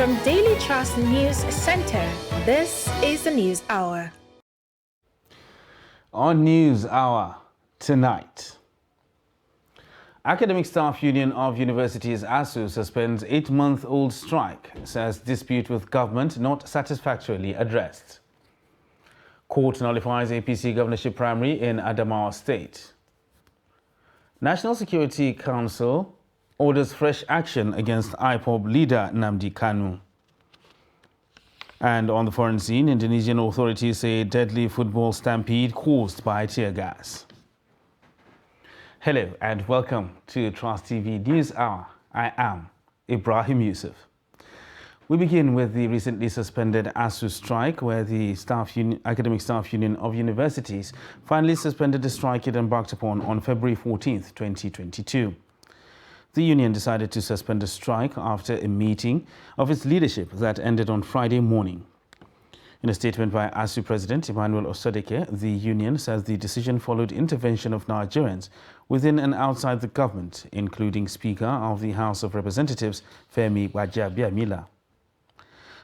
From Daily Trust News Center, this is the News Hour. On News Hour tonight, Academic Staff Union of Universities ASU suspends 8-month-old strike, says dispute with government not satisfactorily addressed. Court nullifies APC governorship primary in Adamawa State. National Security Council orders fresh action against IPOB leader Nnamdi Kanu. And on the foreign scene, Indonesian authorities say deadly football stampede caused by tear gas. Hello and welcome to Trust TV News Hour. I am Ibrahim Yusuf. We begin with the recently suspended ASU strike, where the Academic Staff Union of Universities finally suspended the strike it embarked upon on February 14th, 2022. The union decided to suspend the strike after a meeting of its leadership that ended on Friday morning. In a statement by ASU President Emmanuel Osodeke, the union says the decision followed intervention of Nigerians within and outside the government, including Speaker of the House of Representatives Femi Gbajabiamila.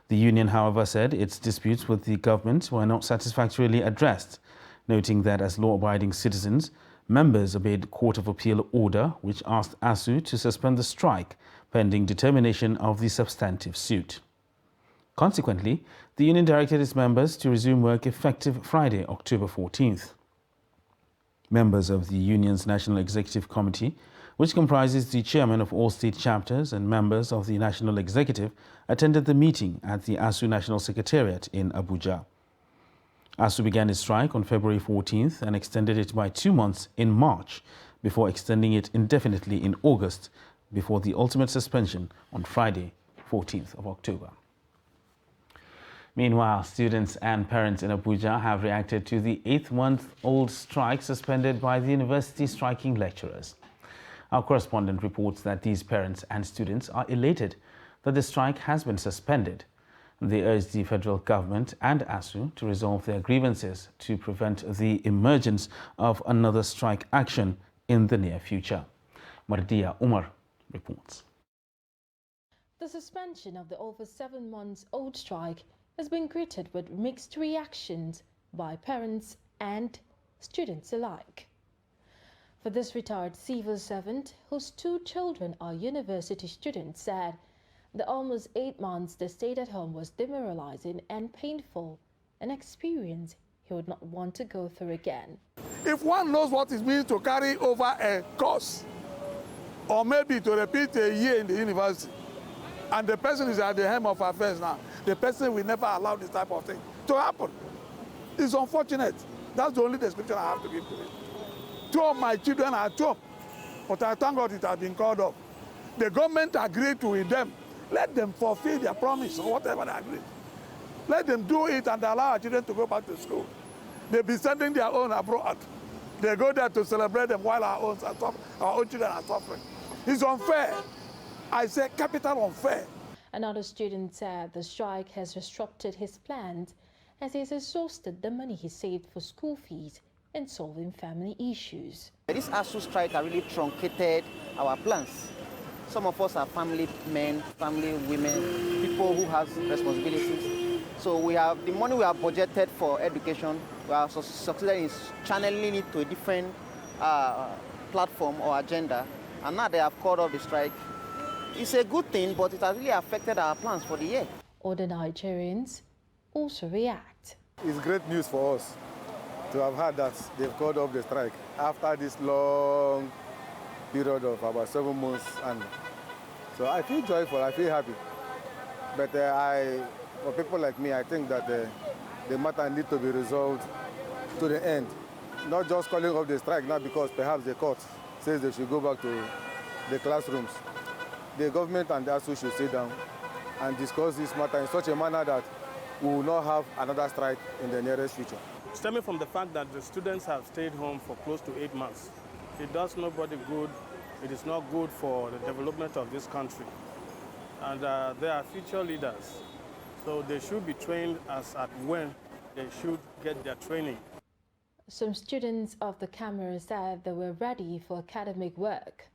The union, however, said its disputes with the government were not satisfactorily addressed, noting that as law-abiding citizens, members obeyed Court of Appeal order which asked ASU to suspend the strike pending determination of the substantive suit. Consequently, the union directed its members to resume work effective Friday, October 14th. Members of the union's National Executive Committee, which comprises the chairman of all state chapters and members of the National Executive, attended the meeting at the ASU National Secretariat in Abuja. ASU began its strike on February 14th and extended it by 2 months in March, before extending it indefinitely in August, before the ultimate suspension on Friday, 14th of October. Meanwhile, students and parents in Abuja have reacted to the 8-month-old strike suspended by the university striking lecturers. Our correspondent reports that these parents and students are elated that the strike has been suspended. They urge the federal government and ASU to resolve their grievances to prevent the emergence of another strike action in the near future. Mardia Umar reports. The suspension of the over 7-month-old strike has been greeted with mixed reactions by parents and students alike. For this retired civil servant, whose 2 children are university students, said the almost 8 months they stayed at home was demoralizing and painful, an experience he would not want to go through again. If one knows what it means to carry over a course, or maybe to repeat a year in the university, and the person is at the helm of affairs now, the person will never allow this type of thing to happen. It's unfortunate. That's the only description I have to give to it. 2 of my children are at home, but I thank God it has been called off. The government agreed to with them. Let them fulfill their promise or whatever they agreed. Let them do it and allow our children to go back to school. They'll be sending their own abroad. They go there to celebrate them while our own children are suffering. It's unfair. I say capital unfair. Another student said the strike has disrupted his plans as he has exhausted the money he saved for school fees and solving family issues. This ASU strike has really truncated our plans. Some of us are family men, family women, people who have responsibilities. So we have the money we have budgeted for education, we are succeeded in channeling it to a different platform or agenda. And now they have called off the strike. It's a good thing, but it has really affected our plans for the year. Other Nigerians also react. It's great news for us to have heard that they've called off the strike after this long period of about 7 months. And so I feel joyful, I feel happy. But for people like me, I think that the matter needs to be resolved to the end. Not just calling off the strike now because perhaps the court says they should go back to the classrooms. The government and the ASU should sit down and discuss this matter in such a manner that we will not have another strike in the nearest future. Stemming from the fact that the students have stayed home for close to 8 months, it does nobody good. It is not good for the development of this country. And they are future leaders, so they should be trained as at when they should get their training. Some students of the Cameroon said they were ready for academic work.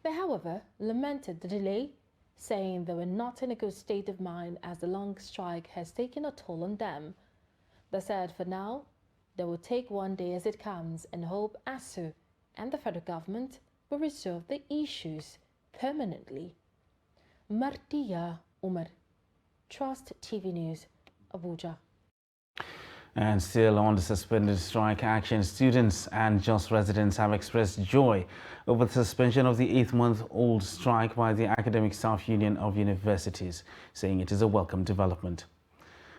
They, however, lamented the delay saying they were not in a good state of mind as the long strike has taken a toll on them. They said for now, they will take one day as it comes and hope ASUU and the federal government will resolve the issues permanently. Martia Umar, Trust TV News, Abuja. And still on the suspended strike action, students and JOS residents have expressed joy over the suspension of the 8-month-old strike by the Academic Staff Union of Universities, saying it is a welcome development.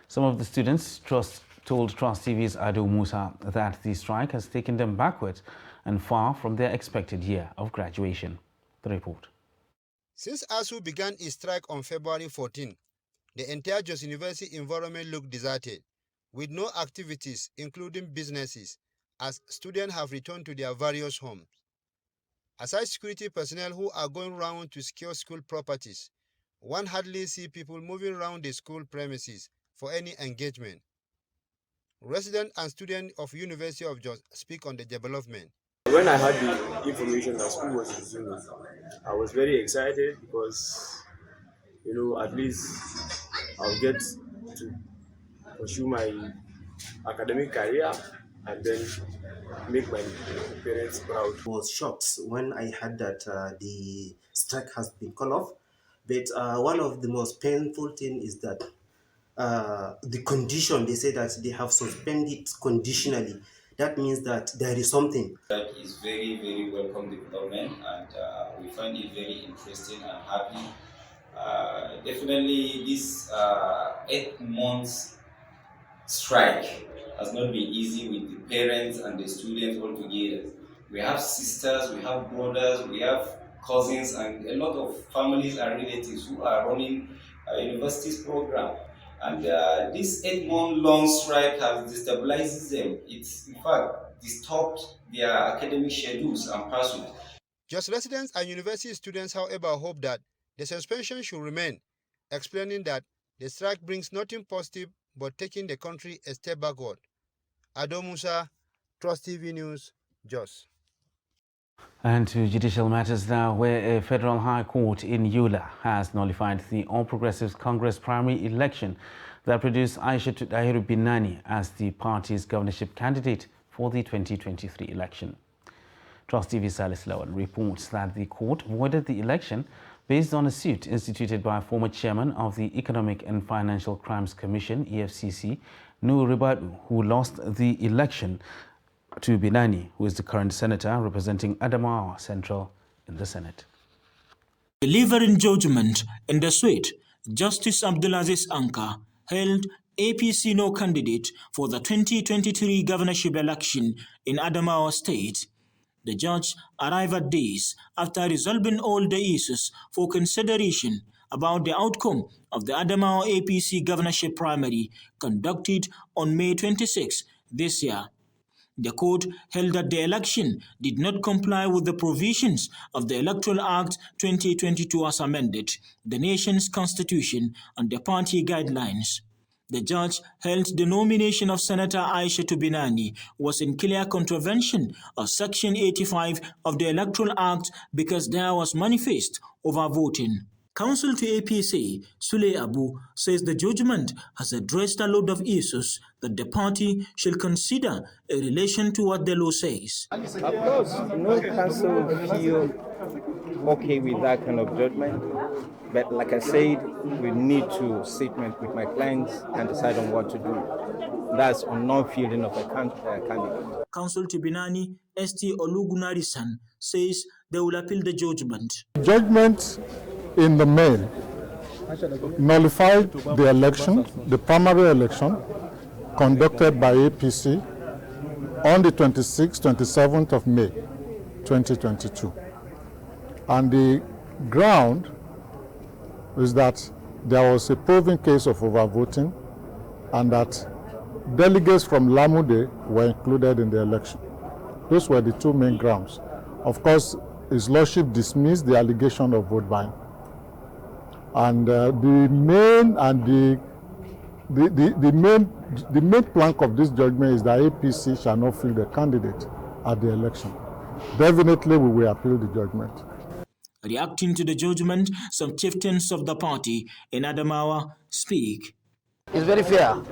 Some of the students told Trust TV's Ado Musa that the strike has taken them backwards and far from their expected year of graduation. The report. Since ASUU began its strike on February 14, the entire JOS University environment looked deserted, with no activities, including businesses, as students have returned to their various homes. Aside security personnel who are going around to secure school properties, one hardly sees people moving around the school premises for any engagement. Residents and students of University of JOS speak on the development. When I heard the information that school was resuming, I was very excited because, at least I'll get to pursue my academic career and then make my parents proud. I was shocked when I heard that the strike has been called off, but one of the most painful things is that the condition, they say that they have suspended conditionally. That means that there is something. That is very, very welcome development, and we find it very interesting and happy. Definitely this 8 months strike has not been easy with the parents and the students all together. We have sisters, we have brothers, we have cousins, and a lot of families and relatives who are running a university's program. And this 8-month-long strike has destabilized them. It's, in fact, disturbed their academic schedules and pursuits. JOS residents and university students, however, hope that the suspension should remain, explaining that the strike brings nothing positive but taking the country a step backward. Ado Musa, Trust TV News, JOS. And to judicial matters now, where a federal high court in Yola has nullified the All Progressives Congress primary election that produced Aishatou Dahiru Binani as the party's governorship candidate for the 2023 election. Trust TV Salis Lawan reports that the court voided the election based on a suit instituted by former chairman of the Economic and Financial Crimes Commission, EFCC, Nuhu Ribadu, who lost the election to Binani, who is the current senator representing Adamawa Central in the Senate. Delivering judgment in the suit, Justice Abdulaziz Anka held APC no candidate for the 2023 governorship election in Adamawa State. The judge arrived at this after resolving all the issues for consideration about the outcome of the Adamawa APC governorship primary conducted on May 26 this year. The court held that the election did not comply with the provisions of the Electoral Act 2022 as amended, the nation's constitution, and the party guidelines. The judge held the nomination of Senator Aishatou Binani was in clear contravention of Section 85 of the Electoral Act because there was manifest overvoting. Counsel to APC, Sule Abu, says the judgment has addressed a lot of issues that the party shall consider in relation to what the law says. Of course, no counsel will feel okay with that kind of judgment. But like I said, we need to sit with my clients and decide on what to do. That's on non-fielding of a candidate. Counsel to Binani, ST Olugunarisan, says they will appeal the judgment. Judgment in the main nullified the election, the primary election conducted by APC on the 26th, 27th of May, 2022. And the ground is that there was a proven case of overvoting and that delegates from Lamude were included in the election. Those were the two main grounds. Of course, His Lordship dismissed the allegation of vote buying. And the main plank of this judgment is that APC shall not field a candidate at the election. Definitely we will appeal the judgment. Reacting to the judgment, some chieftains of the party in Adamawa speak. It's very fair.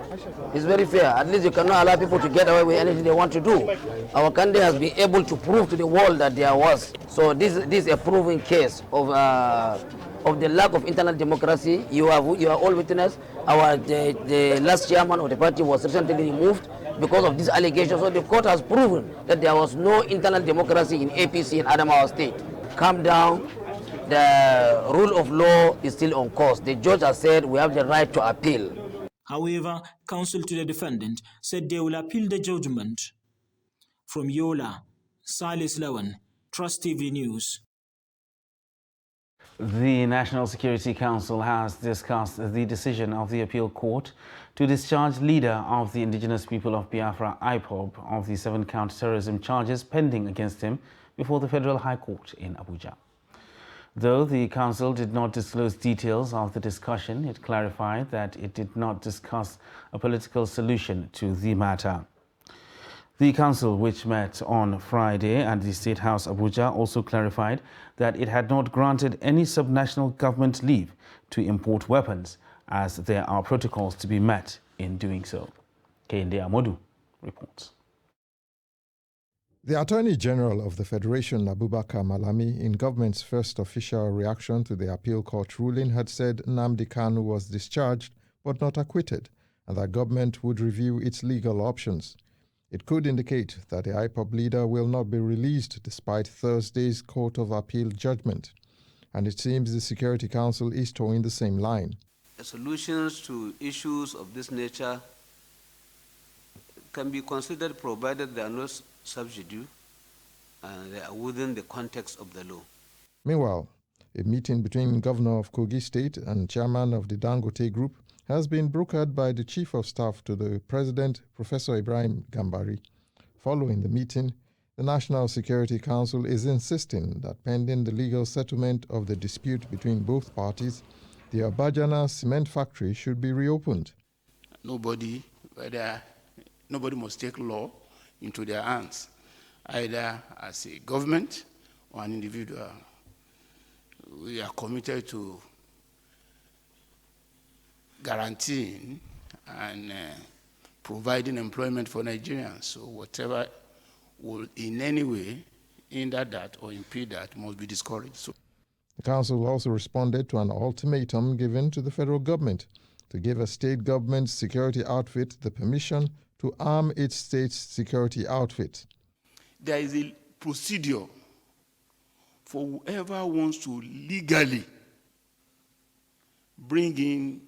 It's very fair. At least you cannot allow people to get away with anything they want to do. Our candidate has been able to prove to the world that there was. So this is a proven case of the lack of internal democracy. You are all witness. The last chairman of the party was recently removed because of this allegation. So the court has proven that there was no internal democracy in APC in Adamawa State. Calm down. The rule of law is still on course. The judge has said we have the right to appeal. However, counsel to the defendant said they will appeal the judgment. From Yola, Silas Lawan, Trust TV News. The National Security Council has discussed the decision of the appeal court to discharge leader of the indigenous people of Biafra, IPOB, of the 7-count terrorism charges pending against him before the Federal High Court in Abuja. Though the council did not disclose details of the discussion, it clarified that it did not discuss a political solution to the matter. The council, which met on Friday at the State House Abuja, also clarified that it had not granted any subnational government leave to import weapons, as there are protocols to be met in doing so. Kehinde Amodu reports. The Attorney General of the Federation, Abubakar Malami, in government's first official reaction to the appeal court ruling, had said Nnamdi Kanu was discharged but not acquitted, and that government would review its legal options. It could indicate that the IPOB leader will not be released despite Thursday's Court of Appeal judgment, and it seems the Security Council is towing the same line. Solutions to issues of this nature can be considered provided they are not substitute and they are within the context of the law. Meanwhile, a meeting between Governor of Kogi State and Chairman of the Dangote Group has been brokered by the Chief of Staff to the President, Professor Ibrahim Gambari. Following the meeting, the National Security Council is insisting that pending the legal settlement of the dispute between both parties, the Abajana cement factory should be reopened. Nobody must take law into their hands, either as a government or an individual. We are committed to guaranteeing and providing employment for Nigerians. So whatever will in any way hinder that or impede that must be discouraged. So the council also responded to an ultimatum given to the federal government to give a state government security outfit the permission to arm its state's security outfit. There is a procedure for whoever wants to legally bring in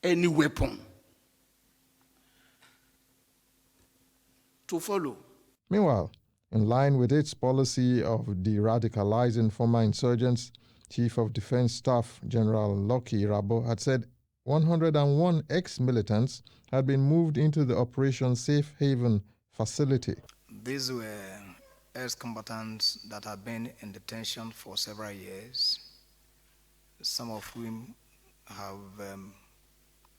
any weapon to follow. Meanwhile, in line with its policy of de-radicalizing former insurgents, Chief of Defense Staff General Lucky Rabo had said 101 ex-militants had been moved into the Operation Safe Haven facility. These were ex-combatants that had been in detention for several years, some of whom have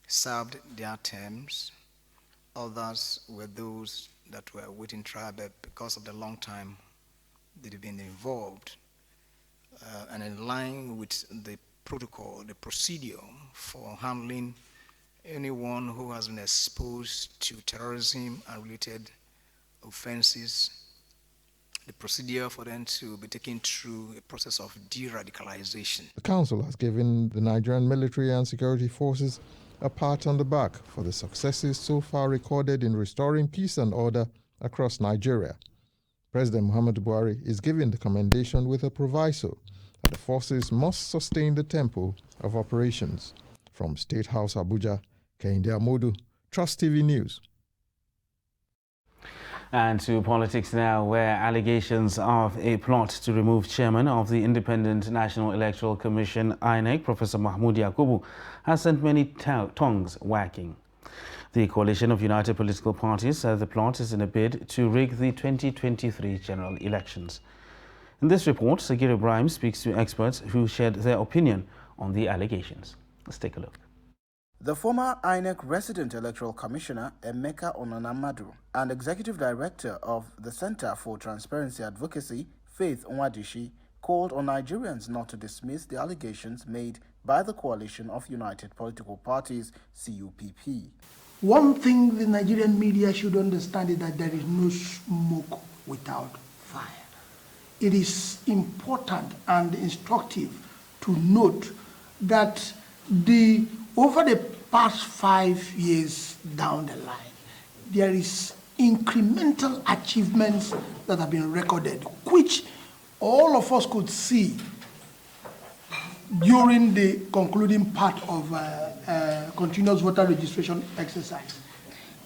served their terms. Others were those that were waiting trial, but because of the long time they've been involved, and in line with the protocol, the procedure for handling anyone who has been exposed to terrorism and related offenses, the procedure for them to be taken through a process of de-radicalization. The council has given the Nigerian military and security forces a pat on the back for the successes so far recorded in restoring peace and order across Nigeria. President Muhammadu Buhari is giving the commendation with a proviso that the forces must sustain the tempo of operations. From State House Abuja, Kehinde Amodu, Trust TV News. And to politics now, where allegations of a plot to remove chairman of the Independent National Electoral Commission, INEC, Professor Mahmoud Yakubu, has sent many tongues wagging. The coalition of united political parties said the plot is in a bid to rig the 2023 general elections. In this report, Sagir Ibrahim speaks to experts who shared their opinion on the allegations. Let's take a look. The former INEC resident electoral commissioner, Emeka Onanamadu, and executive director of the Center for Transparency Advocacy, Faith Nwadishi, called on Nigerians not to dismiss the allegations made by the Coalition of United Political Parties, CUPP. One thing the Nigerian media should understand is that there is no smoke without fire. It is important and instructive to note that over the past 5 years down the line, there is incremental achievements that have been recorded, which all of us could see during the concluding part of continuous voter registration exercise.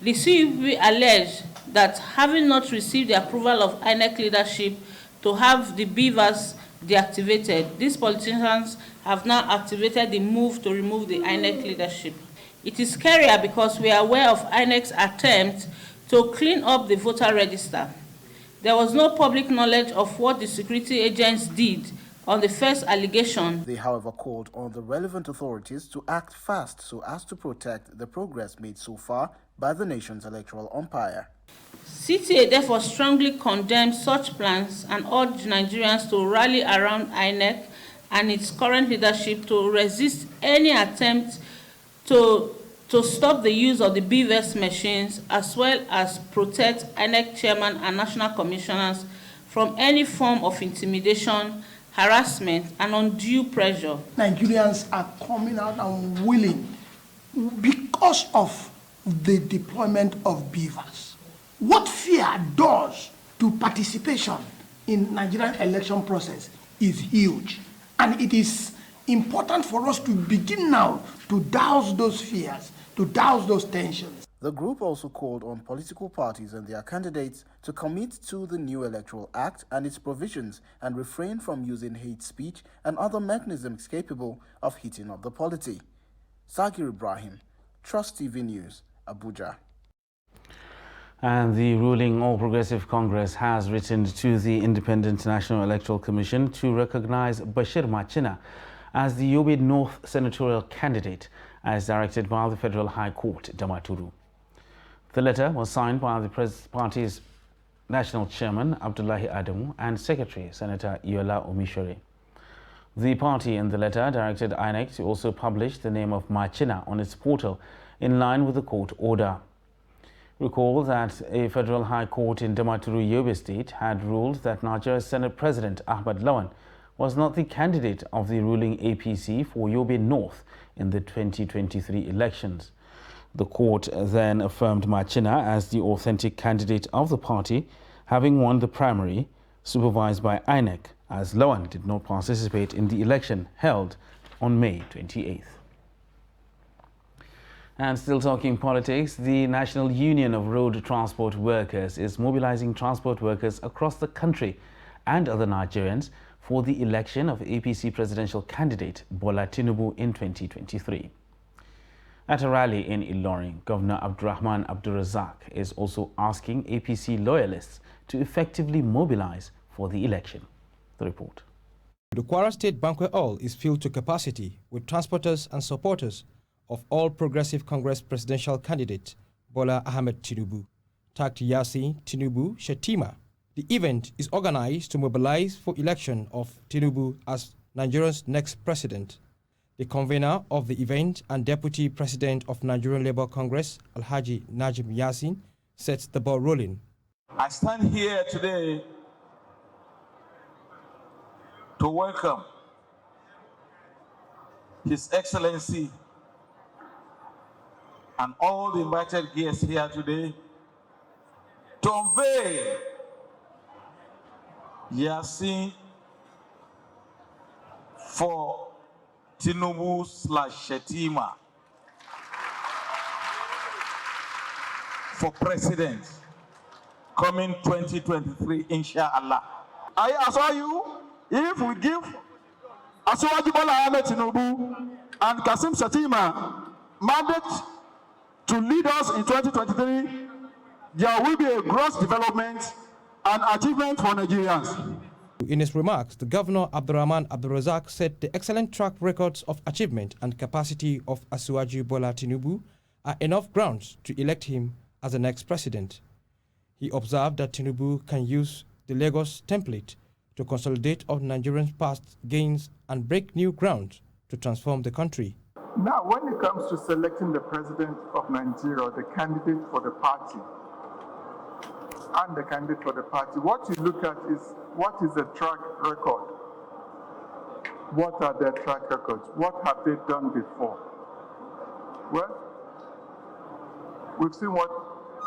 The CUPP alleged that having not received the approval of INEC leadership to have the beavers deactivated, these politicians have now activated the move to remove the INEC leadership. It is scarier because we are aware of INEC's attempt to clean up the voter register. There was no public knowledge of what the security agents did on the first allegation. They, however, called on the relevant authorities to act fast so as to protect the progress made so far by the nation's electoral umpire. CTA therefore strongly condemns such plans and urged Nigerians to rally around INEC and its current leadership to resist any attempt to stop the use of the BVS machines, as well as protect INEC chairman and national commissioners from any form of intimidation, harassment, and undue pressure. Nigerians are coming out and willing because of the deployment of beavers. What fear does to participation in Nigerian election process is huge, and it is important for us to begin now to douse those fears, to douse those tensions. The group also called on political parties and their candidates to commit to the new Electoral Act and its provisions and refrain from using hate speech and other mechanisms capable of heating up the polity. Sagir Ibrahim, Trust TV News, Abuja. And the ruling All Progressive Congress has written to the Independent National Electoral Commission to recognize Bashir Machina as the Yobe North senatorial candidate as directed by the Federal High Court, Damaturu. The letter was signed by the party's national chairman, Abdullahi Adamu, and secretary, Senator Yola Omishore. The party in the letter directed INEC to also publish the name of Machina on its portal in line with the court order. Recall that a Federal High Court in Damaturu, Yobe State had ruled that Nigeria's Senate President Ahmad Lawan was not the candidate of the ruling APC for Yobe North in the 2023 elections. The court then affirmed Machina as the authentic candidate of the party, having won the primary supervised by INEC, as Lawan did not participate in the election held on May 28th. And still talking politics, the National Union of Road Transport Workers is mobilizing transport workers across the country and other Nigerians for the election of APC presidential candidate Bola Tinubu in 2023. At a rally in Ilorin, Governor Abdurrahman Abdulrazak is also asking APC loyalists to effectively mobilize for the election. The report. The Kwara State Banquet Hall is filled to capacity with transporters and supporters of All Progressive Congress presidential candidate Bola Ahmed Tinubu, tagged Yassin Tinubu Shetima. The event is organized to mobilize for election of Tinubu as Nigeria's next president. The convener of the event and deputy president of Nigerian Labour Congress, Alhaji Najim Yassin, sets the ball rolling. I stand here today to welcome His Excellency and all the invited guests here today to unveil Yassin for Tinubu/Shetima for president coming 2023, inshallah. I assure you, if we give Asiwaju Bola Ahmed Tinubu and Kassim Shetima mandate to lead us in 2023, there will be a gross development and achievement for Nigerians. In his remarks, the Governor Abdurrahman Abdulrazak said the excellent track records of achievement and capacity of Asiwaju Bola Tinubu are enough grounds to elect him as the next president. He observed that Tinubu can use the Lagos template to consolidate on Nigerians' past gains and break new ground to transform the country. Now, when it comes to selecting the president of Nigeria, the candidate for the party, and the candidate for the party, what you look at is what is the track record? What are their track records? What have they done before? Well, we've seen what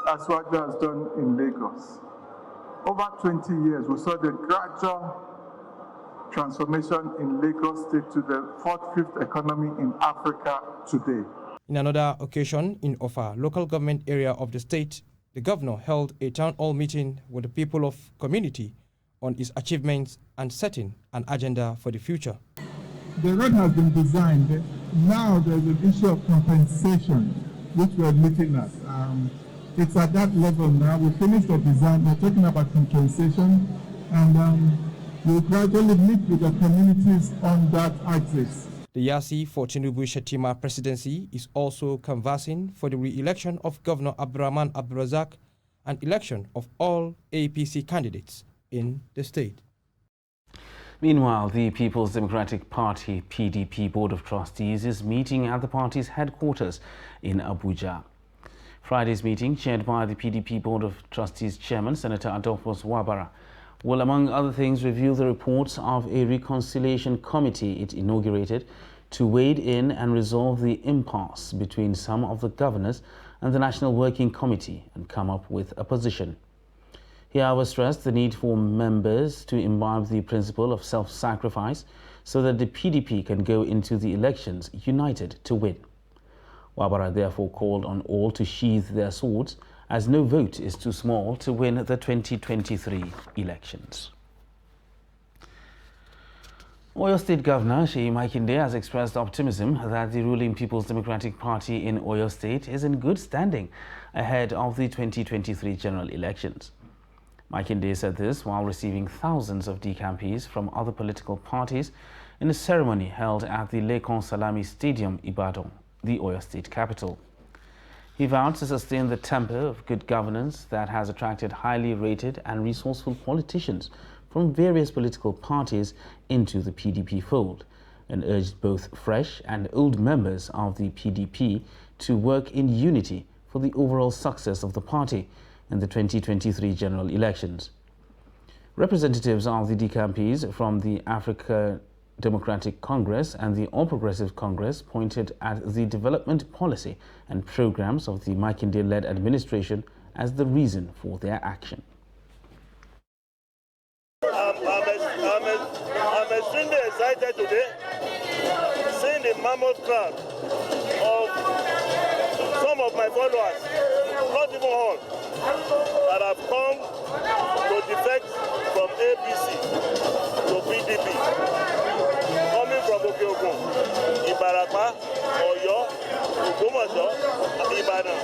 Asiwaju has done in Lagos. Over 20 years, we saw the gradual transformation in Lagos State to the 4th, 5th economy in Africa today. In another occasion in Ofa, local government area of the state, the governor held a town hall meeting with the people of community on its achievements and setting an agenda for the future. The road has been designed. Now there's an issue of compensation, which we're looking at. It's at that level now. We finished the design. We're talking about compensation, and we'll gradually meet with the communities on that axis. The Yasi for Tinubu Shetima presidency is also canvassing for the re-election of Governor Abdurrahman Abdulrazak and election of all APC candidates in the state. Meanwhile, the People's Democratic Party PDP Board of Trustees is meeting at the party's headquarters in Abuja. Friday's meeting, chaired by the PDP Board of Trustees Chairman Senator Adolphus Wabara, will, among other things, review the reports of a reconciliation committee it inaugurated to wade in and resolve the impasse between some of the governors and the National Working Committee and come up with a position. He, however, stressed the need for members to imbibe the principle of self-sacrifice so that the PDP can go into the elections united to win. Wabara therefore called on all to sheathe their swords, as no vote is too small to win the 2023 elections. Oyo State Governor Seyi Makinde has expressed optimism that the ruling People's Democratic Party in Oyo State is in good standing ahead of the 2023 general elections. Makinde said this while receiving thousands of decampees from other political parties in a ceremony held at the Lekan Salami Stadium, Ibadan, the Oyo State capital. He vowed to sustain the temper of good governance that has attracted highly rated and resourceful politicians from various political parties into the PDP fold, and urged both fresh and old members of the PDP to work in unity for the overall success of the party in the 2023 general elections. Representatives of the decampees from the Africa Democratic Congress and the All Progressive Congress pointed at the development policy and programs of the Makinde-led administration as the reason for their action. I'm extremely excited today seeing the mammoth crowd of some of my followers, not even all, that have come to defect from APC to PDP, coming from Okeogun, Ibarapa, Oyo, Ogbomoso, Ibadan,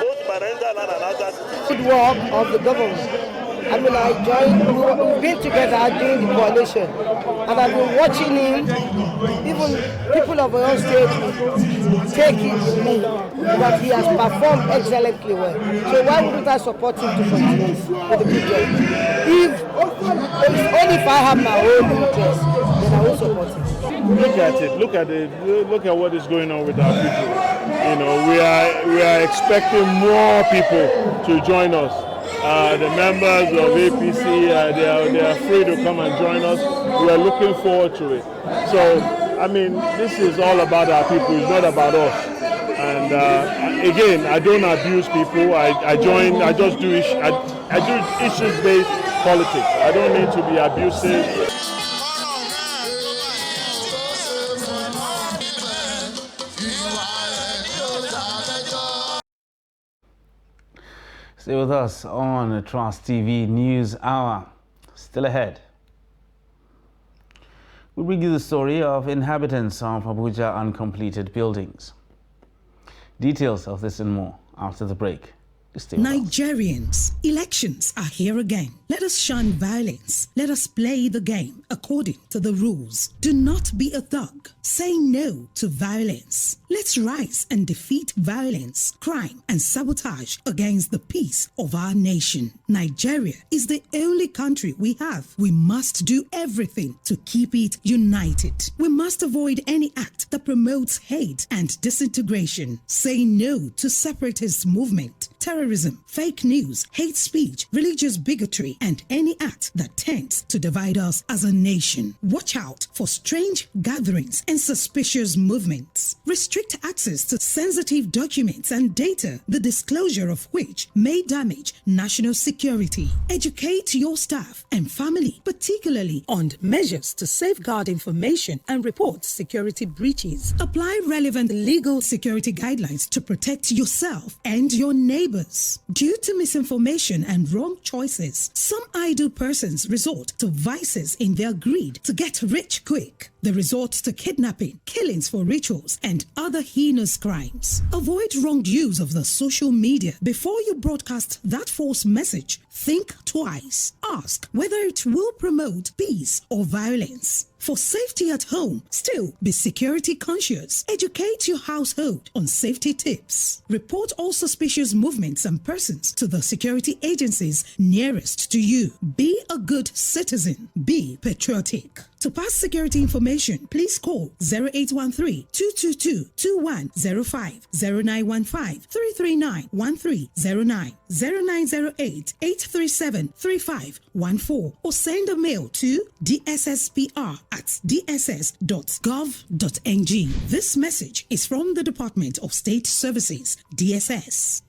both Ibadan and Anambra City. Good work of the government. I mean, we've been together doing the coalition, and I've been watching him. Even people of Oyo State take it to me that he has performed excellently well. So why wouldn't I support him to continue with the good job? Only if I have my own interest, then I will support him. Look at it. Look at what is going on with our people. You know, we are expecting more people to join us. The members of APC, they are free to come and join us. We are looking forward to it. So, I mean, this is all about our people. It's not about us. And again, I don't abuse people. I just do issues-based politics. I don't need to be abusive. Stay with us on Trust TV News Hour. Still ahead, we bring you the story of inhabitants of Abuja uncompleted buildings. Details of this and more after the break. Stay with us. Nigerians, elections are here again. Let us shun violence. Let us play the game according to the rules. Do not be a thug. Say no to violence. Let's rise and defeat violence, crime, and sabotage against the peace of our nation. Nigeria is the only country we have. We must do everything to keep it united. We must avoid any act that promotes hate and disintegration. Say no to separatist movement, terrorism, fake news, hate speech, religious bigotry, and any act that tends to divide us as a nation. Watch out for strange gatherings and suspicious movements. Restrict access to sensitive documents and data, the disclosure of which may damage national security. Educate your staff and family, particularly on measures to safeguard information and report security breaches. Apply relevant legal security guidelines to protect yourself and your neighbors. Due to misinformation and wrong choices, some idle persons resort to vices in their greed to get rich quick. They resort to kidnapping, killings for rituals, and other heinous crimes. Avoid wrong use of the social media. Before you broadcast that false message, think twice. Ask whether it will promote peace or violence. For safety at home, still be security conscious. Educate your household on safety tips. Report all suspicious movements and persons to the security agencies nearest to you. Be a good citizen. Be patriotic. To pass security information, please call 0813-222-2105, 0915-339-1309, 0908-837-3514, or send a mail to dsspr@dss.gov.ng. This message is from the Department of State Services, DSS.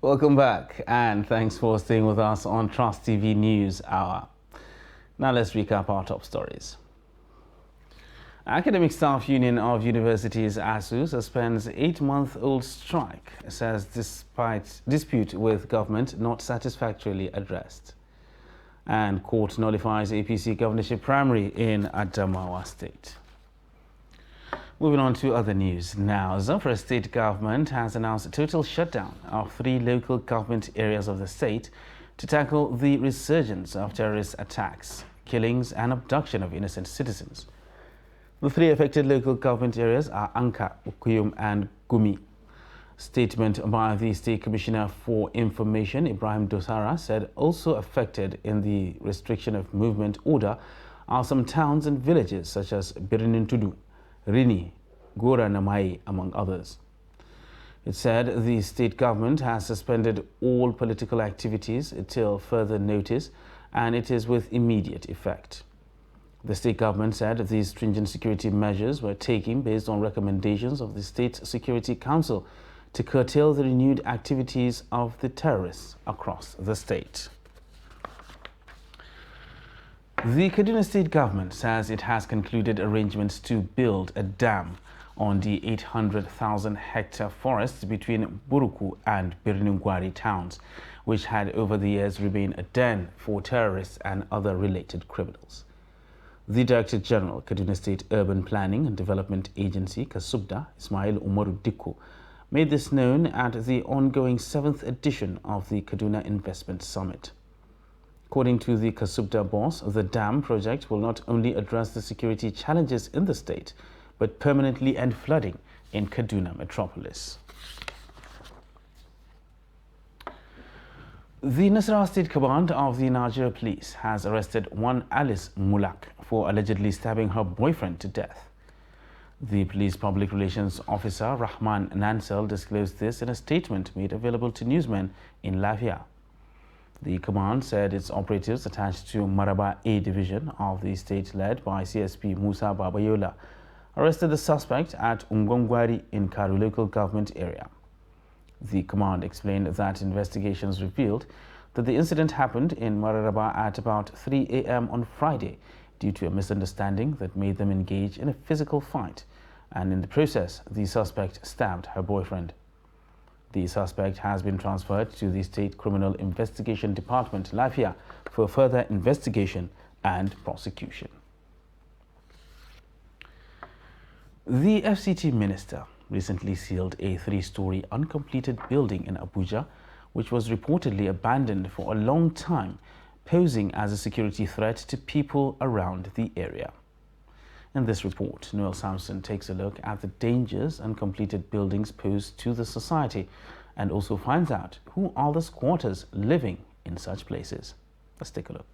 Welcome back, and thanks for staying with us on Trust TV News Hour. Now let's recap our top stories. Academic Staff Union of Universities ASU suspends 8-month-old strike, says despite dispute with government not satisfactorily addressed. And court nullifies APC governorship primary in Adamawa State. Moving on to other news now. Zamfara state government has announced a total shutdown of 3 local government areas of the state to tackle the resurgence of terrorist attacks, killings and abduction of innocent citizens. The 3 affected local government areas are Anka, Ukuyum and Gumi. Statement by the State Commissioner for Information, Ibrahim Dosara, said also affected in the restriction of movement order are some towns and villages such as Birinintudu, Rini, Gora Namai, among others. It said the state government has suspended all political activities till further notice, and it is with immediate effect. The state government said these stringent security measures were taken based on recommendations of the State Security Council to curtail the renewed activities of the terrorists across the state. The Kaduna State government says it has concluded arrangements to build a dam on the 800,000-hectare forest between Buruku and Birnungwari towns, which had over the years remained a den for terrorists and other related criminals. The Director General, Kaduna State Urban Planning and Development Agency, Kasubda, Ismail Umaru Dikko, made this known at the ongoing 7th edition of the Kaduna Investment Summit. According to the Kasubda boss, the dam project will not only address the security challenges in the state, but permanently end flooding in Kaduna metropolis. The Nasarawa State Command of the Nigeria Police has arrested one Alice Mulak for allegedly stabbing her boyfriend to death. The police public relations officer Rahman Nansel disclosed this in a statement made available to newsmen in Lafia. The command said its operatives attached to Maraba A Division of the state led by CSP Musa Babayola arrested the suspect at Ungongwari in Karu local government area. The command explained that investigations revealed that the incident happened in Mararaba at about 3 a.m. on Friday due to a misunderstanding that made them engage in a physical fight, and in the process, the suspect stabbed her boyfriend. The suspect has been transferred to the State Criminal Investigation Department, Lafia, for further investigation and prosecution. The FCT minister recently sealed a 3-story uncompleted building in Abuja, which was reportedly abandoned for a long time, posing as a security threat to people around the area. In this report, Noel Samson takes a look at the dangers uncompleted buildings pose to the society and also finds out who are the squatters living in such places. Let's take a look.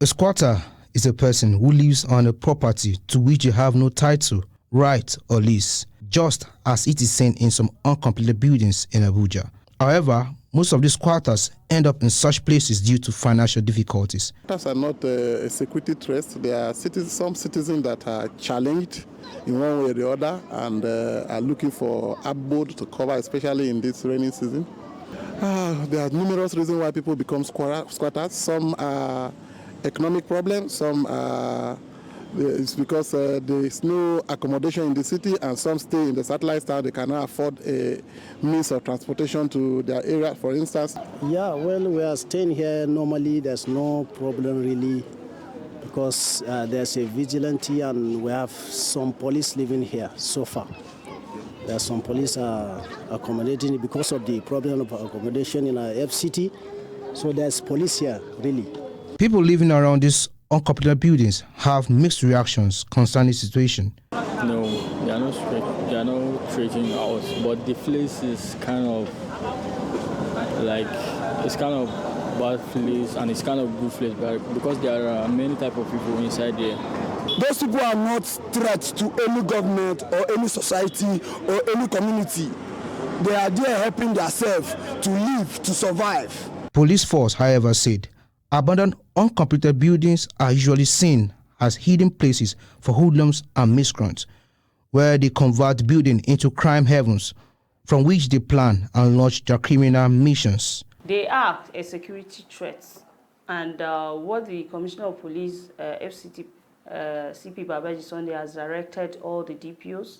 A squatter is a person who lives on a property to which you have no title, right or lease, just as it is seen in some uncompleted buildings in Abuja. However, most of the squatters end up in such places due to financial difficulties. Squatters are not a security threat. There are some citizens that are challenged in one way or the other and are looking for abode to cover, especially in this rainy season. There are numerous reasons why people become squatters. Some are economic problems, some are it's because there is no accommodation in the city, and some stay in the satellite town. They cannot afford a means of transportation to their area, for instance. Yeah, well, we are staying here. Normally, there's no problem really, because there's a vigilante and we have some police living here so far. There's some police accommodating because of the problem of accommodation in our FCT. So there's police here, really. People living around these uncompleted buildings have mixed reactions concerning the situation. No, they are not treating us, but the place is kind of like, it's kind of bad place and it's kind of good place, but because there are many type of people inside there. Those people are not threats to any government or any society or any community. They are there helping themselves to live, to survive. Police force, however, said abandoned uncompleted buildings are usually seen as hidden places for hoodlums and miscreants, where they convert building into crime havens from which they plan and launch their criminal missions. They are a security threat, and what the Commissioner of Police, FCT, CP Babaji Sunday, has directed all the DPOs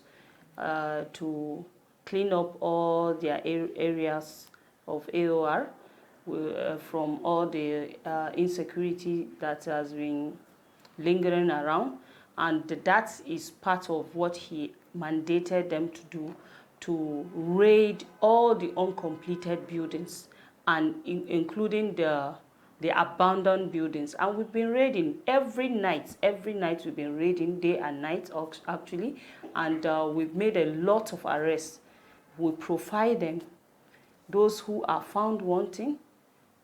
to clean up all their areas of AOR from all the insecurity that has been lingering around, and that is part of what he mandated them to do, to raid all the uncompleted buildings, and including the abandoned buildings. And we've been raiding every night we've been raiding, day and night actually, and we've made a lot of arrests. We profile them. Those who are found wanting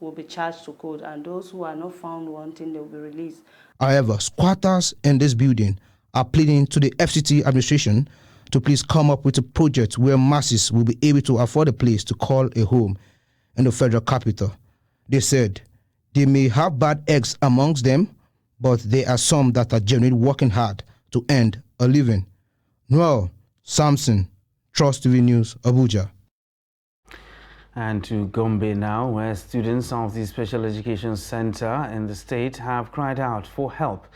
will be charged to court, and those who are not found wanting, they will be released. However, squatters in this building are pleading to the FCT administration to please come up with a project where masses will be able to afford a place to call a home in the federal capital. They said they may have bad eggs amongst them, but there are some that are genuinely working hard to earn a living. Noel Samson, Trust TV News, Abuja. And to Gombe now, where students of the Special Education Center in the state have cried out for help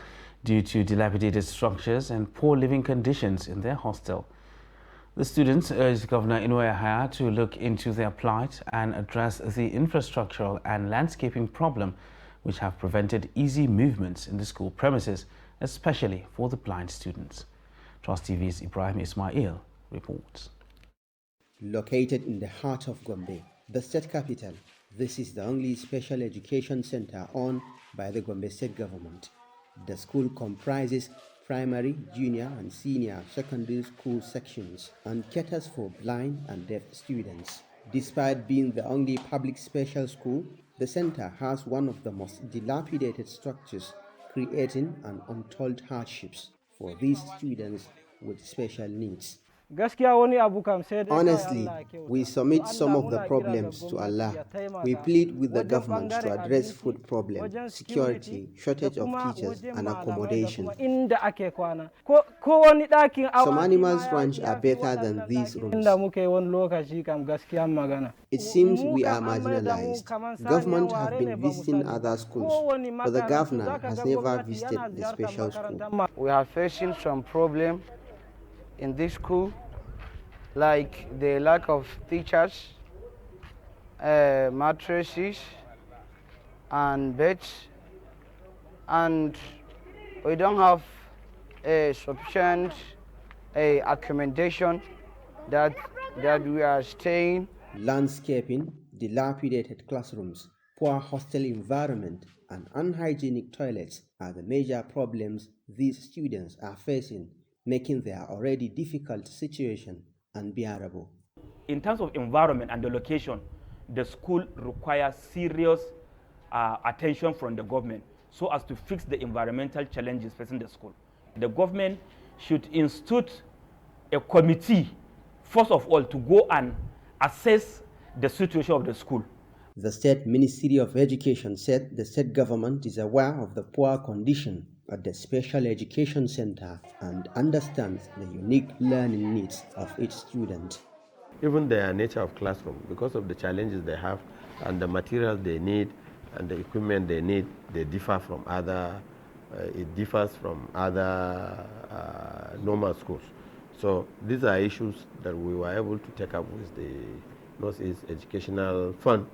due to dilapidated structures and poor living conditions in their hostel. The students urged Governor Inoue Yahaya to look into their plight and address the infrastructural and landscaping problem which have prevented easy movements in the school premises, especially for the blind students. Trust TV's Ibrahim Ismail reports. Located in the heart of Gombe, the state capital, this is the only special education center owned by the Gombe state government. The school comprises primary, junior and senior secondary school sections and caters for blind and deaf students. Despite being the only public special school, the center has one of the most dilapidated structures, creating an untold hardships for these students with special needs. Honestly, we submit some of the problems to Allah. We plead with the government to address food problem, security, shortage of teachers, and accommodation. Some animals' ranch are better than these rooms. It seems we are marginalized. Government have been visiting other schools, but the governor has never visited the special school. We are facing some problem in this school, like the lack of teachers, mattresses and beds, and we don't have a sufficient accommodation that we are staying. Landscaping, dilapidated classrooms, poor hostel environment, and unhygienic toilets are the major problems these students are facing, making their already difficult situation unbearable. In terms of environment and the location, the school requires serious attention from the government so as to fix the environmental challenges facing the school. The government should institute a committee, first of all, to go and assess the situation of the school. The State Ministry of Education said the state government is aware of the poor condition at the Special Education Center and understands the unique learning needs of each student. Even the nature of classroom, because of the challenges they have and the materials they need and the equipment they need, they differ from other, it differs from other normal schools. So these are issues that we were able to take up with the Northeast Educational Fund,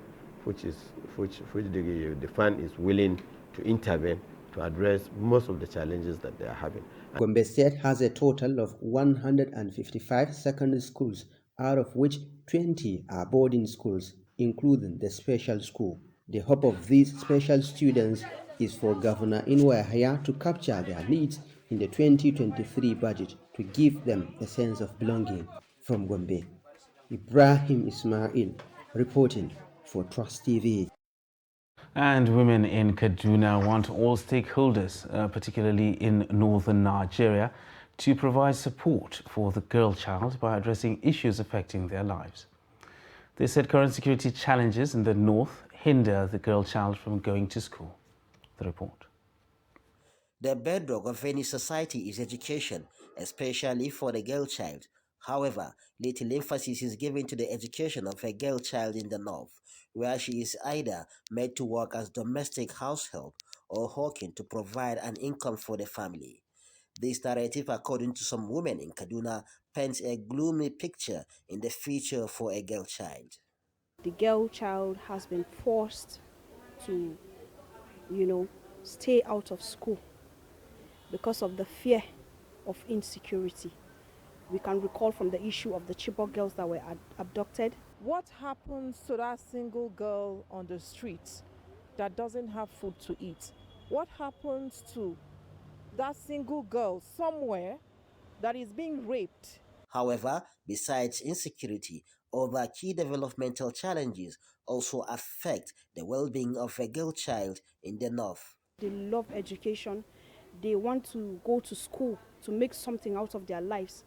which the fund is willing to intervene to address most of the challenges that they are having. Gombe State has a total of 155 secondary schools, out of which 20 are boarding schools, including the special school. The hope of these special students is for Governor Inwa Yahya to capture their needs in the 2023 budget to give them a sense of belonging. From Gombe, Ibrahim Ismail reporting for Trust TV. And women in Kaduna want all stakeholders, particularly in northern Nigeria, to provide support for the girl child by addressing issues affecting their lives. They said current security challenges in the north hinder the girl child from going to school. The report. The bedrock of any society is education, especially for the girl child. However, little emphasis is given to the education of a girl child in the north, where she is either made to work as domestic house help or hawking to provide an income for the family. This narrative, according to some women in Kaduna, paints a gloomy picture in the future for a girl child. The girl child has been forced to, stay out of school because of the fear of insecurity. We can recall from the issue of the Chibok girls that were abducted. What happens to that single girl on the streets that doesn't have food to eat? What happens to that single girl somewhere that is being raped? However, besides insecurity, other key developmental challenges also affect the well-being of a girl child in the north. They love education. They want to go to school to make something out of their lives.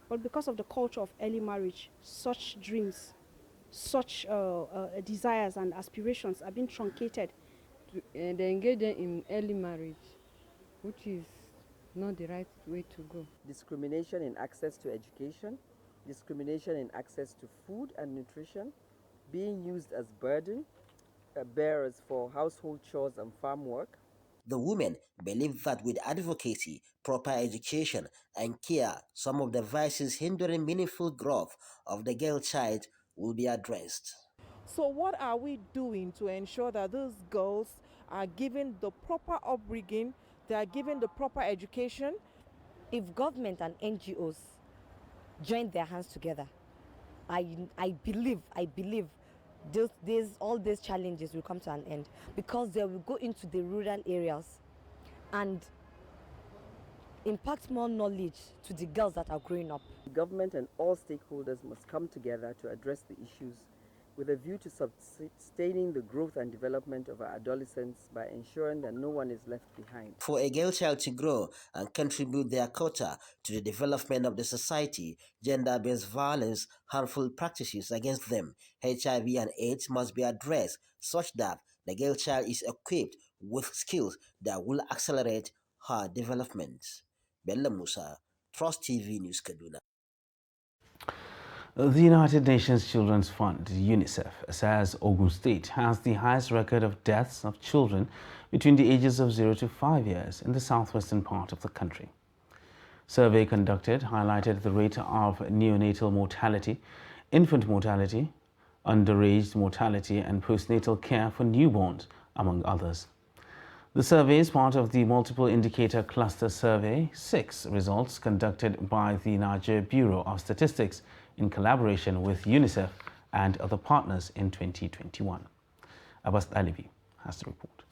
But because of the culture of early marriage, such dreams, such desires and aspirations are being truncated. They engage them in early marriage, which is not the right way to go. Discrimination in access to education, discrimination in access to food and nutrition, being used as burden bearers for household chores and farm work. The women believe that with advocacy, proper education, and care, some of the vices hindering meaningful growth of the girl child will be addressed. So what are we doing to ensure that those girls are given the proper upbringing, they are given the proper education? If government and NGOs join their hands together, I believe all these challenges will come to an end, because they will go into the rural areas and impact more knowledge to the girls that are growing up. The government and all stakeholders must come together to address the issues with a view to sustaining the growth and development of our adolescents by ensuring that no one is left behind. For a girl child to grow and contribute their quota to the development of the society, gender-based violence, harmful practices against them, HIV and AIDS must be addressed such that the girl child is equipped with skills that will accelerate her development. Bella Musa, Trust TV News, Kaduna. The United Nations Children's Fund, UNICEF, says Ogun State has the highest record of deaths of children between the ages of 0 to 5 years in the southwestern part of the country. Survey conducted highlighted the rate of neonatal mortality, infant mortality, underage mortality and postnatal care for newborns, among others. The survey is part of the Multiple Indicator Cluster Survey 6 results conducted by the Nigeria Bureau of Statistics in collaboration with UNICEF and other partners in 2021. Abbas Alibi has the report.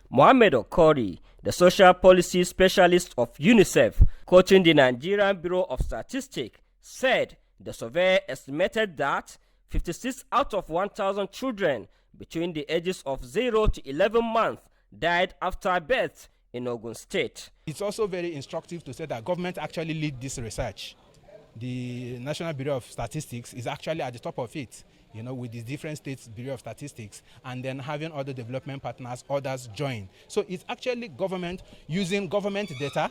Mohammed Okori, the social policy specialist of UNICEF, quoting the Nigerian Bureau of Statistics, said the survey estimated that 56 out of 1,000 children between the ages of 0 to 11 months died after birth in Ogun State. It's also very instructive to say that government actually lead this research. The National Bureau of Statistics is actually at the top of it, you know, with the different states Bureau of Statistics, and then having other development partners, others join. So it's actually government using government data,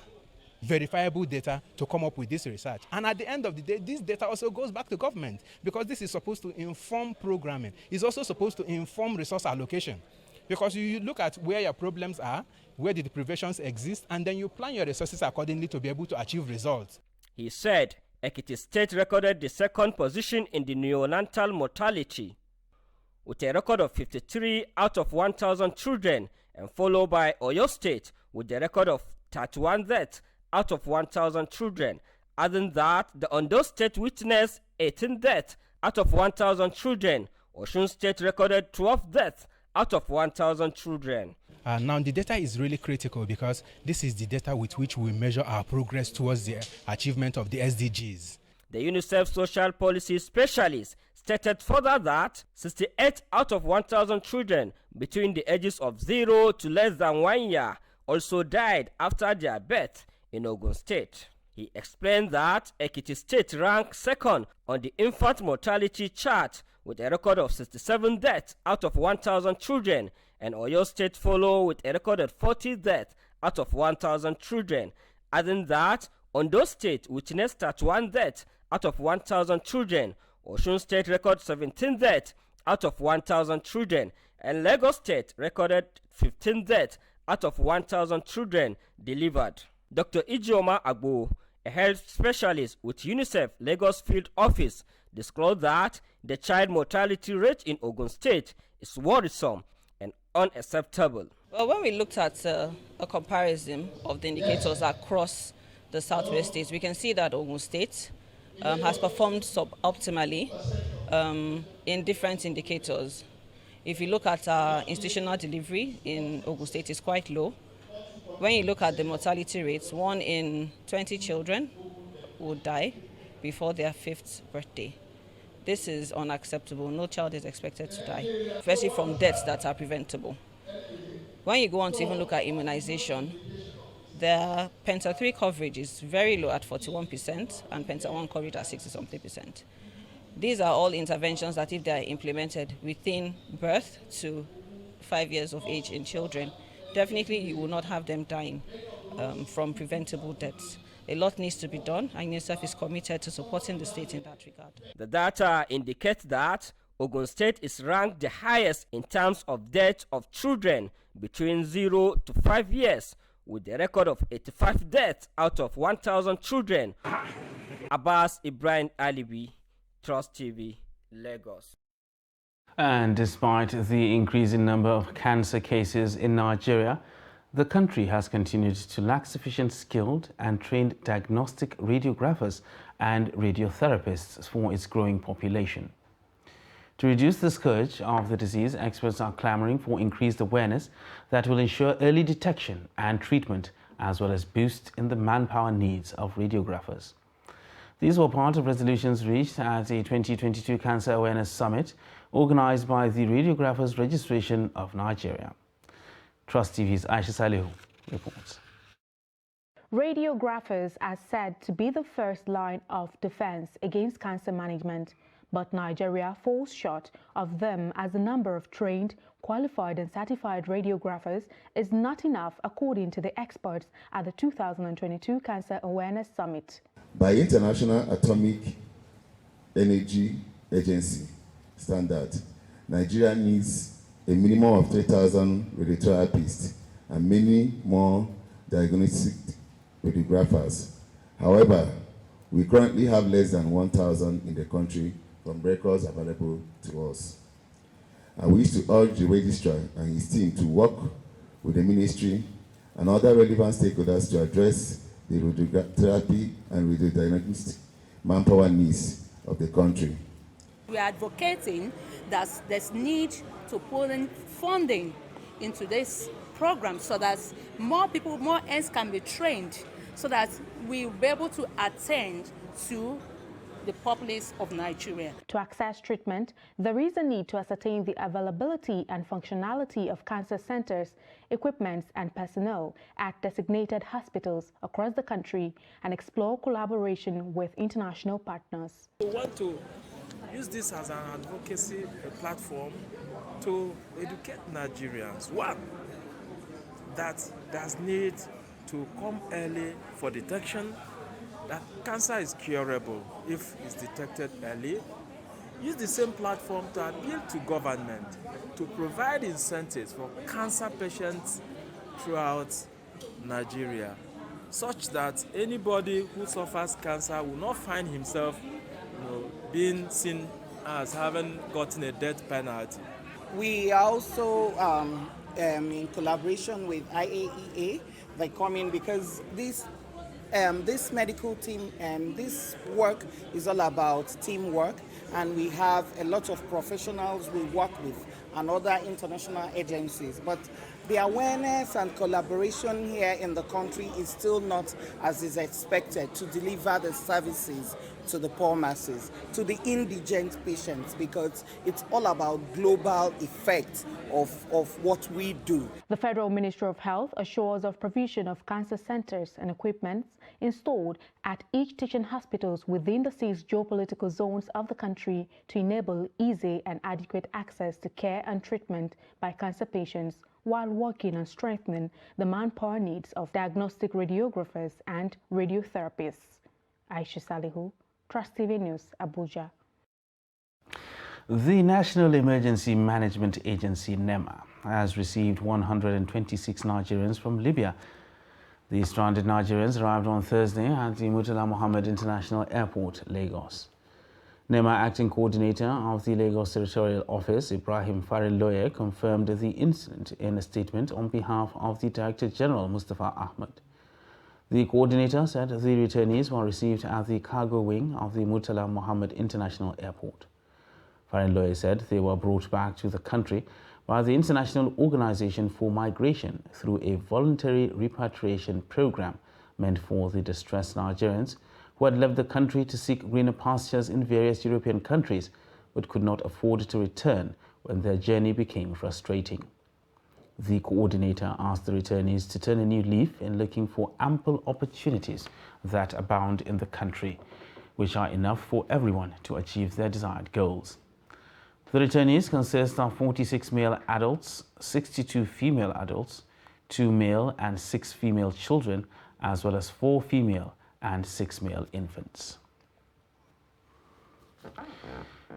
verifiable data, to come up with this research. And at the end of the day, this data also goes back to government, because this is supposed to inform programming. It's also supposed to inform resource allocation. Because you look at where your problems are, where the deprivations exist, and then you plan your resources accordingly to be able to achieve results. He said Ekiti State recorded the second position in the neonatal mortality, with a record of 53 out of 1,000 children, and followed by Oyo State with a record of 31 deaths out of 1,000 children. Adding that, the Ondo State witnessed 18 deaths out of 1,000 children. Osun State recorded 12 deaths out of 1,000 children. Now the data is really critical, because this is the data with which we measure our progress towards the achievement of the SDGs. The UNICEF social policy specialist stated further that 68 out of 1,000 children between the ages of 0 to less than 1 year also died after their birth in Ogun State. He explained that Ekiti State ranked second on the infant mortality chart with a record of 67 deaths out of 1,000 children, and Oyo State followed with a record of 40 deaths out of 1,000 children. Adding that Ondo State witnessed 31 deaths out of 1,000 children, Osun State recorded 17 deaths out of 1,000 children, and Lagos State recorded 15 deaths out of 1,000 children delivered. Dr. Ijeoma Agbo, a health specialist with UNICEF Lagos Field Office, disclosed that the child mortality rate in Ogun State is worrisome and unacceptable. Well, when we looked at a comparison of the indicators across the southwest states, we can see that Ogun State has performed suboptimally in different indicators. If you look at institutional delivery in Ogun State, is quite low. When you look at the mortality rates, 1 in 20 children would die before their 5th birthday. This is unacceptable. No child is expected to die, especially from deaths that are preventable. When you go on to even look at immunization, their Penta 3 coverage is very low at 41% and Penta 1 coverage at 60-something%. These are all interventions that, if they are implemented within birth to 5 years of age in children, definitely you will not have them dying from preventable deaths. A lot needs to be done, and UNICEF is committed to supporting the state in that regard. The data indicates that Ogun State is ranked the highest in terms of death of children between 0 to 5 years, with a record of 85 deaths out of 1,000 children. Abbas Ibrahim Alibi, Trust TV, Lagos. And despite the increasing number of cancer cases in Nigeria, the country has continued to lack sufficient skilled and trained diagnostic radiographers and radiotherapists for its growing population. To reduce the scourge of the disease, experts are clamoring for increased awareness that will ensure early detection and treatment, as well as boost in the manpower needs of radiographers. These were part of resolutions reached at the 2022 Cancer Awareness Summit, organized by the Radiographers Registration of Nigeria. Trust TV's Aisha Salihu reports. Radiographers are said to be the first line of defense against cancer management, but Nigeria falls short of them as the number of trained, qualified and certified radiographers is not enough, according to the experts at the 2022 Cancer Awareness Summit. By International Atomic Energy Agency standard, Nigeria needs a minimum of 3,000 radiotherapists and many more diagnostic radiographers. However, we currently have less than 1,000 in the country from records available to us. I wish to urge the registrar and his team to work with the ministry and other relevant stakeholders to address the radiotherapy and radiodiagnostic manpower needs of the country. We are advocating that there's need to put in funding into this program so that more people, more hands can be trained so that we'll be able to attend to the populace of Nigeria. To access treatment, there is a need to ascertain the availability and functionality of cancer centers, equipments and personnel at designated hospitals across the country and explore collaboration with international partners. We want to use this as an advocacy platform to educate Nigerians. One, that there's need to come early for detection, that cancer is curable if it's detected early. Use the same platform to appeal to government to provide incentives for cancer patients throughout Nigeria, such that anybody who suffers cancer will not find himself being seen as having gotten a death penalty. We are also in collaboration with IAEA. They come in because this medical team and this work is all about teamwork, and we have a lot of professionals we work with and other international agencies. But the awareness and collaboration here in the country is still not as is expected to deliver the services to the poor masses, to the indigent patients, because it's all about global effect of what we do. The Federal Ministry of Health assures of provision of cancer centers and equipments installed at each teaching hospitals within the 6 geopolitical zones of the country to enable easy and adequate access to care and treatment by cancer patients, while working on strengthening the manpower needs of diagnostic radiographers and radiotherapists. Aisha Salihu, Trust TV News, Abuja. The National Emergency Management Agency, NEMA, has received 126 Nigerians from Libya. The stranded Nigerians arrived on Thursday at the Murtala Mohammed International Airport, Lagos. NEMA Acting Coordinator of the Lagos Territorial Office, Ibrahim Fariloye, confirmed the incident in a statement on behalf of the Director General, Mustafa Ahmed. The coordinator said the returnees were received at the cargo wing of the Murtala Mohammed International Airport. Fariloye said they were brought back to the country by the International Organization for Migration through a voluntary repatriation program meant for the distressed Nigerians who had left the country to seek greener pastures in various European countries but could not afford to return when their journey became frustrating. The coordinator asked the returnees to turn a new leaf in looking for ample opportunities that abound in the country, which are enough for everyone to achieve their desired goals. The returnees consist of 46 male adults, 62 female adults, 2 male and 6 female children, as well as 4 female and 6 male infants.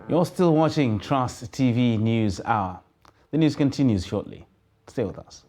You're still watching Trust TV News Hour. The news continues shortly. Stay with us.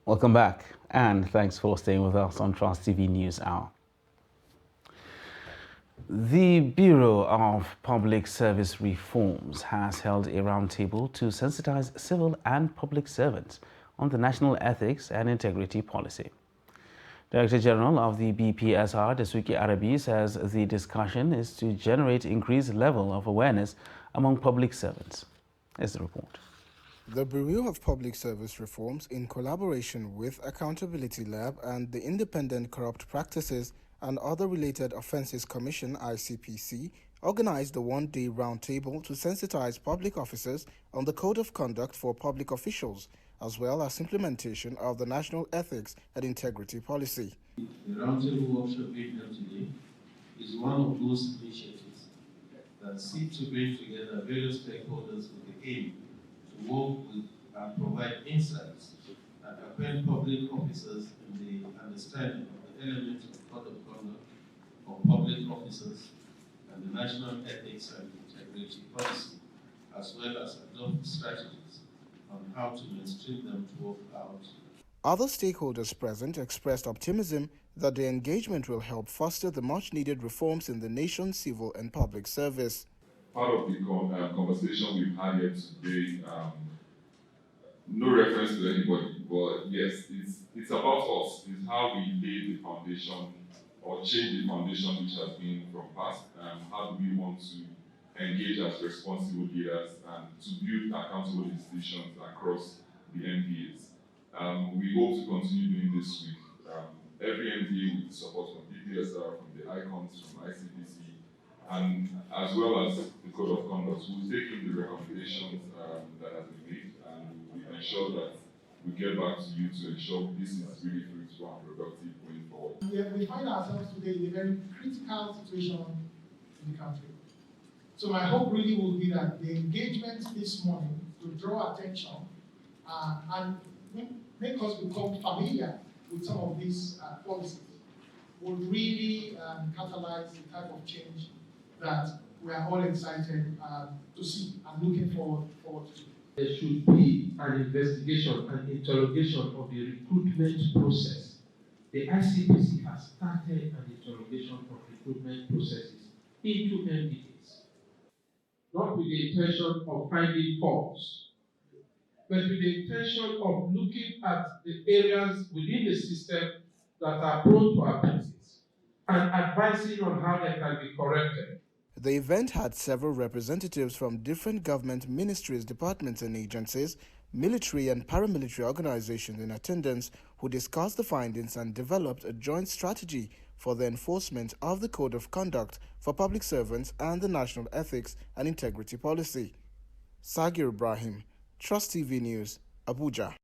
Welcome back, and thanks for staying with us on Trust TV News Hour. The Bureau of Public Service Reforms has held a roundtable to sensitize civil and public servants on the national ethics and integrity policy. Director General of the BPSR, Dasuki Arabi, says the discussion is to generate increased level of awareness among public servants. Here's the report. The Bureau of Public Service Reforms, in collaboration with Accountability Lab and the Independent Corrupt Practices and Other Related Offences Commission, ICPC, organized a one-day roundtable to sensitize public officers on the Code of Conduct for Public Officials, as well as implementation of the National Ethics and Integrity Policy. The roundtable workshop being held today is one of those initiatives that seek to bring together various stakeholders with the aim to work with and provide insights and acquaint public officers in the understanding of the elements of code of conduct for public officers and the National Ethics and Integrity Policy, as well as adopt strategies on how to mainstream them to work out. Other stakeholders present expressed optimism that the engagement will help foster the much-needed reforms in the nation's civil and public service. Part of the conversation we've had here today, no reference to anybody, but yes, it's about us. It's how we lay the foundation or change the foundation which has been from past. How do we want to engage as responsible leaders and to build accountable institutions across the NPAs. We hope to continue doing this with every NPA with support from BPSR, from the ICONs, from ICPC, and as well as the Code of Conduct. We'll take in the recommendations that have been made, and we ensure that we get back to you to ensure this is really fruitful and productive going forward. We find ourselves today in a very critical situation in the country. So my hope really will be that the engagement this morning to draw attention and make us become familiar with some of these policies will really catalyze the type of change that we are all excited to see and looking forward to. There should be an investigation and interrogation of the recruitment process. The ICPC has started an interrogation of recruitment processes into MDAs, not with the intention of finding faults, but with the intention of looking at the areas within the system that are prone to abuses and advising on how they can be corrected. The event had several representatives from different government ministries, departments and agencies, military and paramilitary organizations in attendance who discussed the findings and developed a joint strategy for the enforcement of the Code of Conduct for Public Servants and the National Ethics and Integrity Policy. Sagir Ibrahim, Trust TV News, Abuja.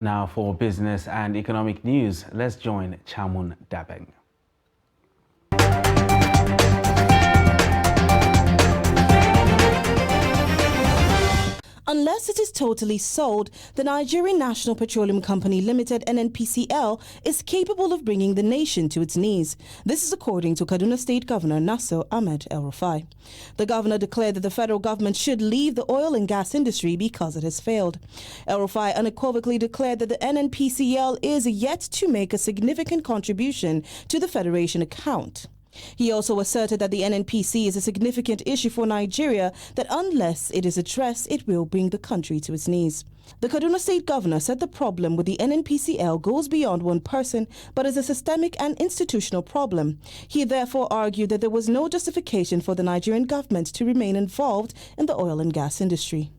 Now for business and economic news, let's join Chamun Dabeng. Unless it is totally sold, the Nigerian National Petroleum Company Limited (NNPCL) is capable of bringing the nation to its knees. This is according to Kaduna State Governor Nasir Ahmed El-Rufai. The governor declared that the federal government should leave the oil and gas industry because it has failed. El-Rufai unequivocally declared that the NNPCL is yet to make a significant contribution to the federation account. He also asserted that the NNPC is a significant issue for Nigeria, that unless it is addressed, it will bring the country to its knees. The Kaduna State Governor said the problem with the NNPCL goes beyond one person, but is a systemic and institutional problem. He therefore argued that there was no justification for the Nigerian government to remain involved in the oil and gas industry.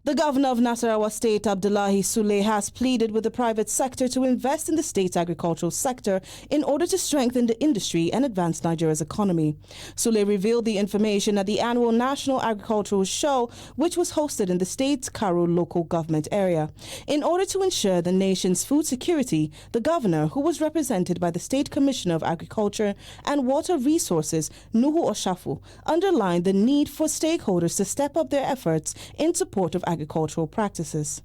The governor of Nasarawa State, Abdullahi Sule, has pleaded with the private sector to invest in the state's agricultural sector in order to strengthen the industry and advance Nigeria's economy. Sule revealed the information at the annual National Agricultural Show, which was hosted in the state's Karo local government area. In order to ensure the nation's food security, the governor, who was represented by the State Commissioner of Agriculture and Water Resources, Nuhu Oshafu, underlined the need for stakeholders to step up their efforts in support of agricultural practices.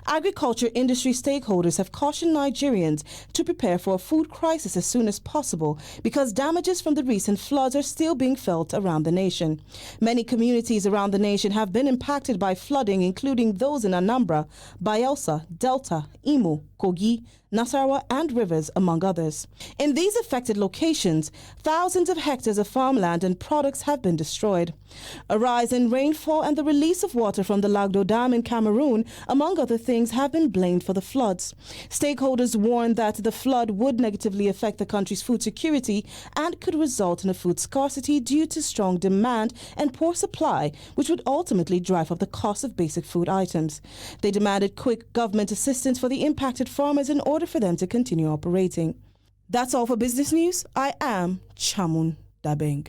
Agriculture industry stakeholders have cautioned Nigerians to prepare for a food crisis as soon as possible because damages from the recent floods are still being felt around the nation. Many communities around the nation have been impacted by flooding, including those in Anambra, Bayelsa, Delta, Imo, Kogi, Nasarawa and Rivers, among others. In these affected locations, thousands of hectares of farmland and products have been destroyed. A rise in rainfall and the release of water from the Lagdo Dam in Cameroon, among other things, have been blamed for the floods. Stakeholders warned that the flood would negatively affect the country's food security and could result in a food scarcity due to strong demand and poor supply, which would ultimately drive up the cost of basic food items. They demanded quick government assistance for the impacted farmers in order for them to continue operating. That's all for Business News. I am Chamun Dabeng.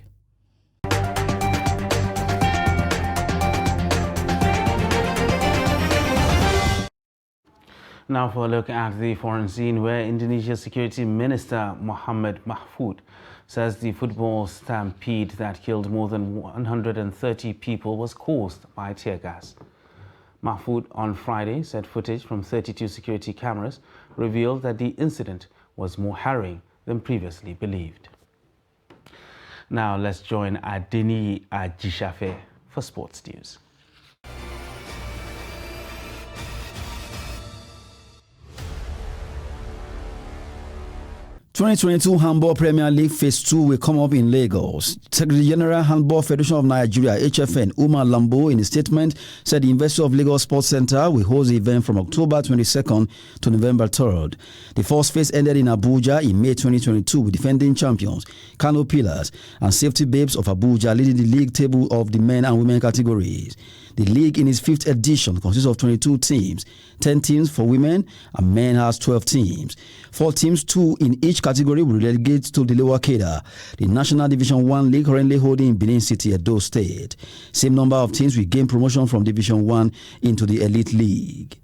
Now for a look at the foreign scene, where Indonesia's Security Minister Muhammad Mahfud says the football stampede that killed more than 130 people was caused by tear gas. Mahfud on Friday said footage from 32 security cameras revealed that the incident was more harrowing than previously believed. Now let's join Adeni Ajishafe for sports news. 2022 Handball Premier League Phase 2 will come up in Lagos. Secretary General Handball Federation of Nigeria, HFN, Umar Lambo, in a statement, said the University of Lagos Sports Center will host the event from October 22nd to November 3rd. The first phase ended in Abuja in May 2022 with defending champions, Kano Pillars, and Safety Babes of Abuja leading the league table of the men and women categories. The league in its 5th edition consists of 22 teams, 10 teams for women, and men has 12 teams. 4 teams, 2 in each category, will relegate to the lower cadre, the National Division 1 League currently holding in Benin City, Edo State. Same number of teams will gain promotion from Division 1 into the Elite League.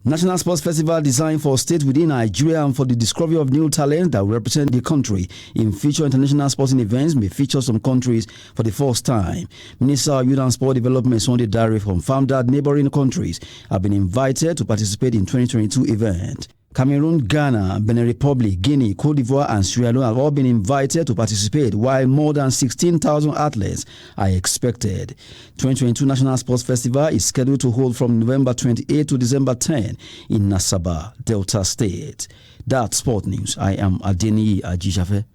National Sports Festival designed for states within Nigeria and for the discovery of new talents that will represent the country in future international sporting events may feature some countries for the first time. Minister of Youth and Sport Development Sunday Dare confirmed that neighboring countries have been invited to participate in 2022 event. Cameroon, Ghana, Benin Republic, Guinea, Cote d'Ivoire and Sierra Leone have all been invited to participate, while more than 16,000 athletes are expected. 2022 National Sports Festival is scheduled to hold from November 28 to December 10 in Nasaba, Delta State. That's Sport News. I am Adeni Ajishafe.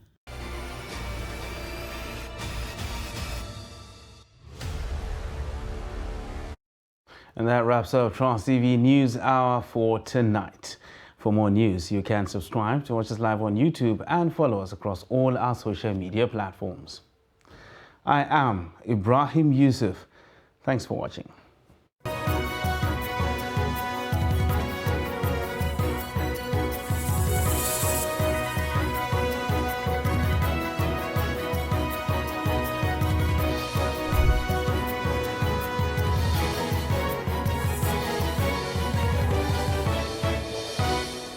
And that wraps up Trans TV News Hour for tonight. For more news, you can subscribe to watch us live on YouTube and follow us across all our social media platforms. I am Ibrahim Yusuf. Thanks for watching.